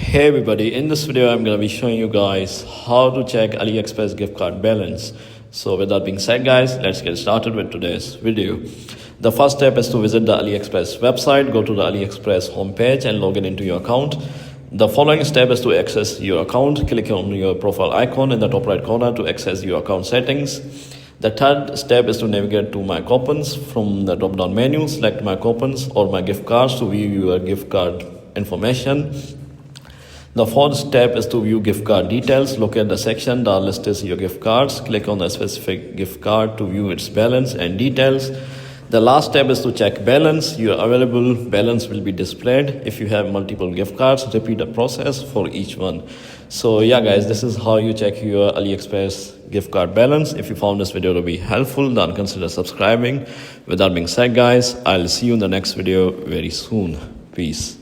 Hey everybody, in this video I'm going to be showing you guys how to check AliExpress gift card balance. So with that being said guys, let's get started with today's video. The first step is to visit the AliExpress website. Go to the AliExpress homepage and log in into your account. The following step is to access your account. Click on your profile icon in the top right corner to access your account settings. The third step is to navigate to My Coupons. From the drop down menu, select My Coupons or My Gift Cards to view your gift card information. The fourth step is to view gift card details. Locate the section that lists your gift cards. Click on the specific gift card to view its balance and details. The last step is to check balance. Your available balance will be displayed. If you have multiple gift cards, repeat the process for each one. So yeah guys, this is how you check your AliExpress gift card balance. If you found this video to be helpful, then consider subscribing. With that being said guys, I'll see you in the next video very soon. Peace.